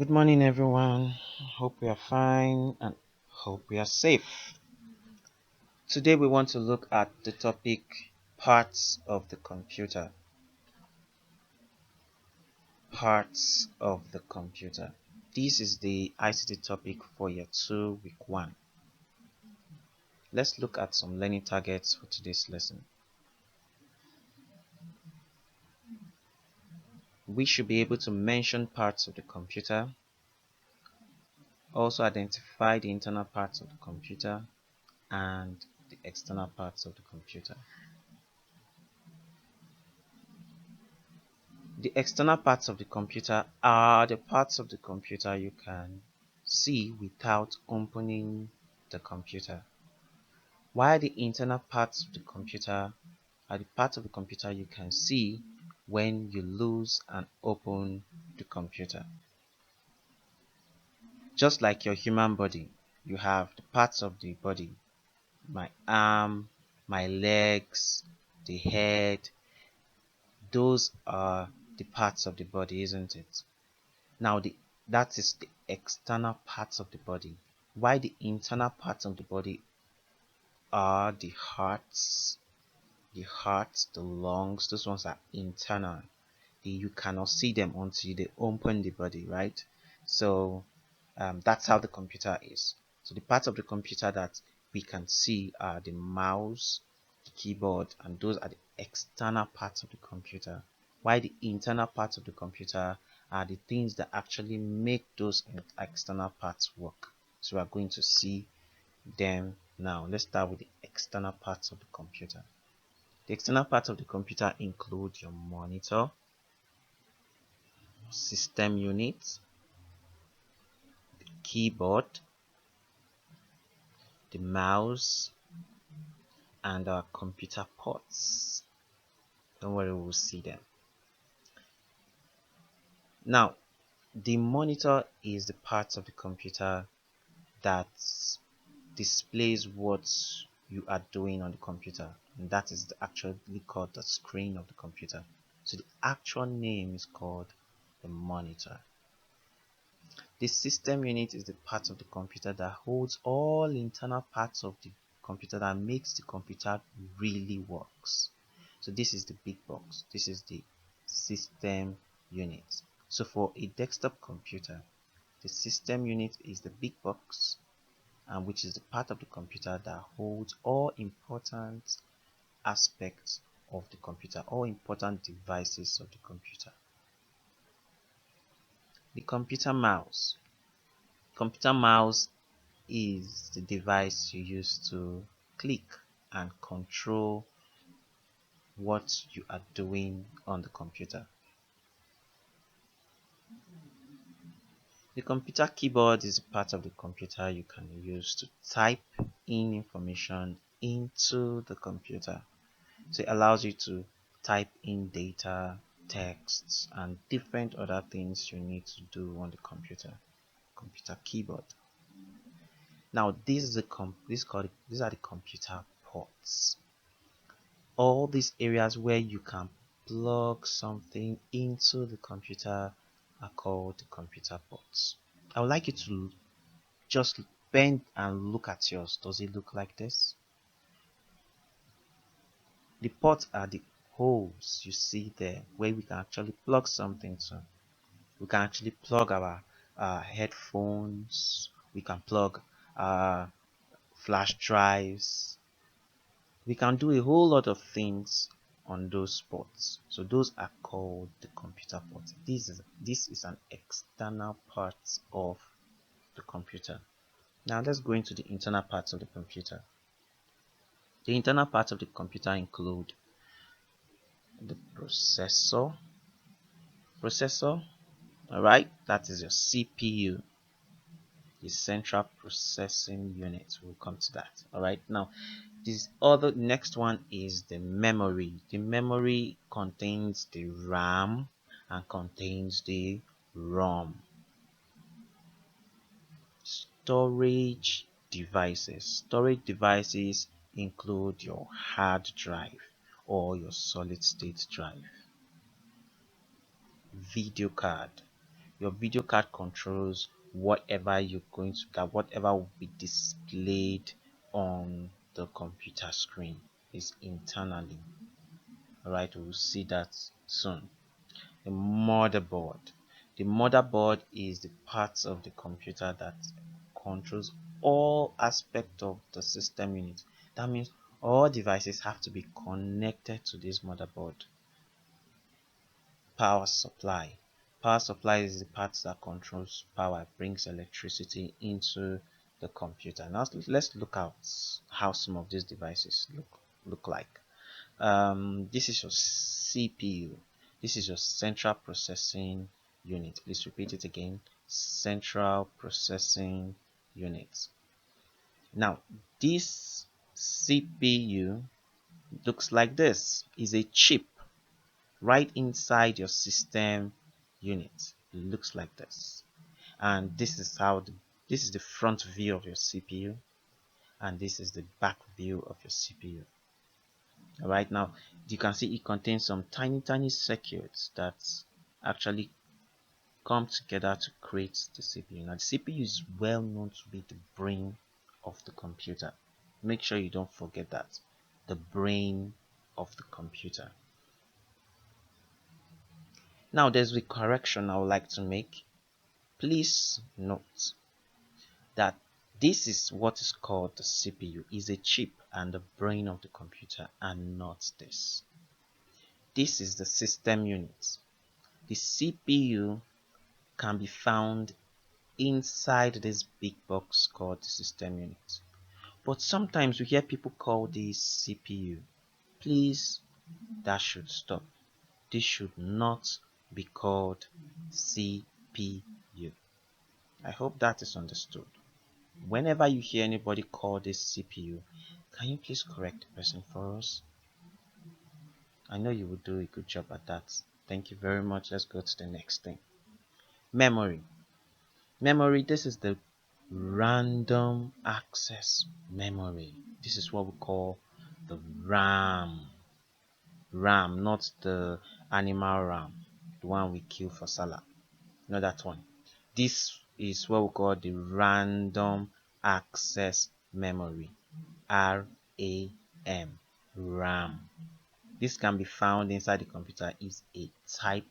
Good morning, everyone. Hope we are fine and hope we are safe. Today, we want to look at the topic parts of the computer. Parts of the computer. This is the ICT topic for year 2, week 1. Let's look at some learning targets for today's lesson. We should be able to mention parts of the computer, also identify the internal parts of the computer and the external parts of the computer. The external parts of the computer are the parts of the computer you can see without opening the computer, while the internal parts of the computer are the parts of the computer you can see when you lose and open the computer. Just like your human body, you have the parts of the body, my arm, my legs, the head. Those are the parts of the body, isn't it? Now, that is the external parts of the body, while the internal parts of the body are the lungs. Those ones are internal. You cannot see them until they open the body, right? So that's how the computer is. So the parts of the computer that we can see are the mouse, the keyboard, and those are the external parts of the computer. While the internal parts of the computer are the things that actually make those external parts work. So we are going to see them now. Let's start with the external parts of the computer. The external parts of the computer include your monitor, system unit, keyboard, the mouse, and our computer ports. Don't worry, we'll see them. Now, the monitor is the part of the computer that displays what you are doing on the computer, and that is actually called the screen of the computer. So the actual name is called the monitor. The system unit is the part of the computer that holds all internal parts of the computer that makes the computer really works. So this is the big box. This is the system unit. So for a desktop computer, the system unit is the big box, and which is the part of the computer that holds all important aspects of the computer, all important devices of the computer. The computer mouse. Computer mouse is the device you use to click and control what you are doing on the computer. The computer keyboard is a part of the computer you can use to type in information into the computer. So it allows you to type in data, texts, and different other things you need to do on the computer. Computer keyboard. Now these are the computer ports. All these areas where you can plug something into the computer are called the computer ports. I would like you to just bend and look at yours. Does it look like this? The ports are the holes you see there where we can actually plug something to. We can actually plug our headphones. We can plug uh, flash drives. We can do a whole lot of things on those ports. So those are called the computer ports. This is an external part of the computer. Now let's go into the internal parts of the computer. The internal parts of the computer include the processor, all right, that is your CPU, the central processing unit. We'll come to that. All right, now this other next one is the memory. The memory contains the RAM and contains the ROM. Storage devices include your hard drive or your solid state drive. Video card. Your video card controls whatever you're going to that whatever will be displayed on the computer screen is internally. All right, we'll see that soon. The motherboard. The motherboard is the part of the computer that controls all aspects of the system unit. That means all devices have to be connected to this motherboard. Power supply. Power supply is the part that controls power, brings electricity into the computer. Now let's look at how some of these devices look like. This is your CPU. This is your central processing unit. Please repeat it again. Central processing unit. Now, this CPU looks like this. Is a chip right inside your system unit. It looks like this. And this is the front view of your CPU, and this is the back view of your CPU. Right now you can see it contains some tiny circuits that actually come together to create the CPU. Now the CPU is well known to be the brain of the computer. Make sure you don't forget that. The brain of the computer. Now there's a correction I would like to make. Please note that this is what is called the CPU, is a chip and the brain of the computer, and not this. This is the system unit. The CPU can be found inside this big box called the system unit. But sometimes we hear people call this CPU. Please, that should stop. This should not be called CPU. I hope that is understood. Whenever you hear anybody call this CPU, can you please correct the person for us? I know you will do a good job at that. Thank you very much. Let's go to the next thing. Memory. Memory, this is the random access memory. This is what we call the RAM. RAM, not the animal ram, the one we kill for salad. Not that one. This is what we call the random access memory. RAM. RAM. This can be found inside the computer. Is a type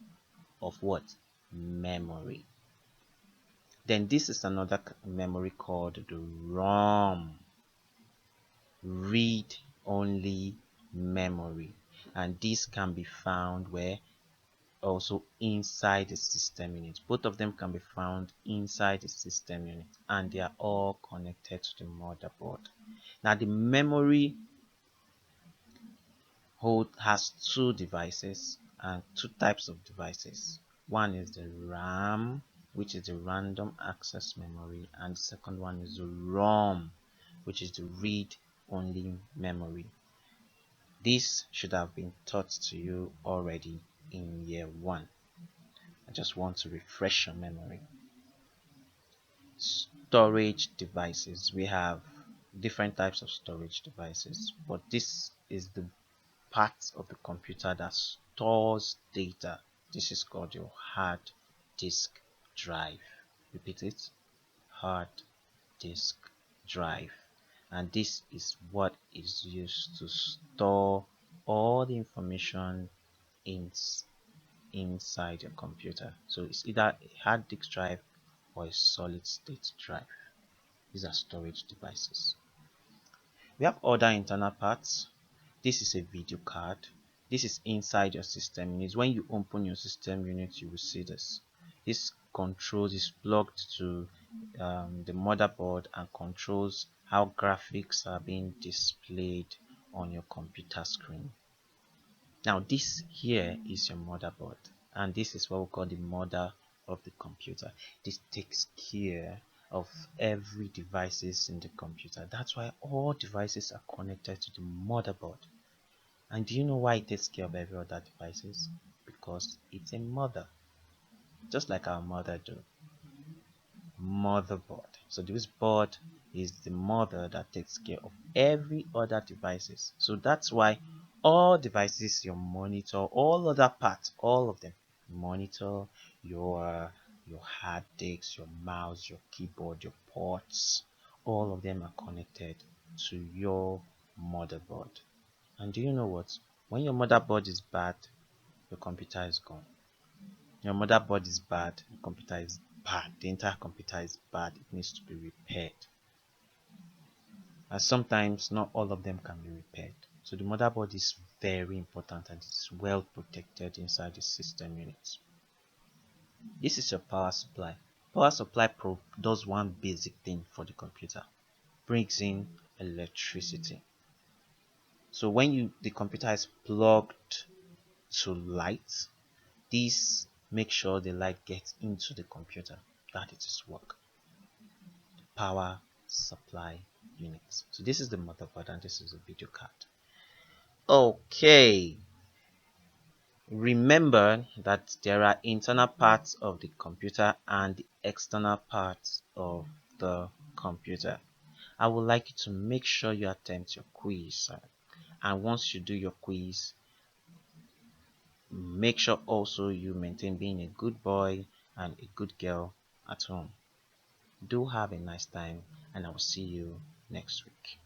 of what? Memory. Then this is another memory called the ROM, read only memory, and this can be found where also inside the system unit. Both of them can be found inside the system unit, and they are all connected to the motherboard. Now the memory has two devices and two types of devices. One is the RAM, which is the random access memory, and the second one is the ROM, which is the read only memory. This should have been taught to you already in year 1. I just want to refresh your memory. Storage devices. We have different types of storage devices, but this is the part of the computer that stores data. This is called your hard disk drive. Repeat it. Hard disk drive. And this is what is used to store all the information inside your computer. So it's either a hard disk drive or a solid state drive. These are storage devices. We have other internal parts. This is a video card. This is inside your system unit. When you open your system unit, you will see this. This controls is plugged to the motherboard and controls how graphics are being displayed on your computer screen. Now this here is your motherboard, and this is what we call the mother of the computer. This takes care of every devices in the computer. That's why all devices are connected to the motherboard. And do you know why it takes care of every other devices? Because it's a mother, just like our mother do. Motherboard. So this board is the mother that takes care of every other devices. So that's why all devices, your monitor, all other parts, all of them, monitor, your hard disks, your mouse, your keyboard, your ports, all of them are connected to your motherboard. And do you know what? When your motherboard is bad, your computer is gone. Your motherboard is bad, your computer is bad, the entire computer is bad, it needs to be repaired. And sometimes not all of them can be repaired. So the motherboard is very important and it's well protected inside the system unit. This is your power supply. Power supply does one basic thing for the computer, brings in electricity. So when the computer is plugged to light, this makes sure the light gets into the computer, that it is work. Power supply unit. So this is the motherboard and this is the video card. Okay, remember that there are internal parts of the computer and the external parts of the computer. I would like you to make sure you attempt your quiz, and once you do your quiz, make sure also you maintain being a good boy and a good girl at home. Do have a nice time, and I will see you next week.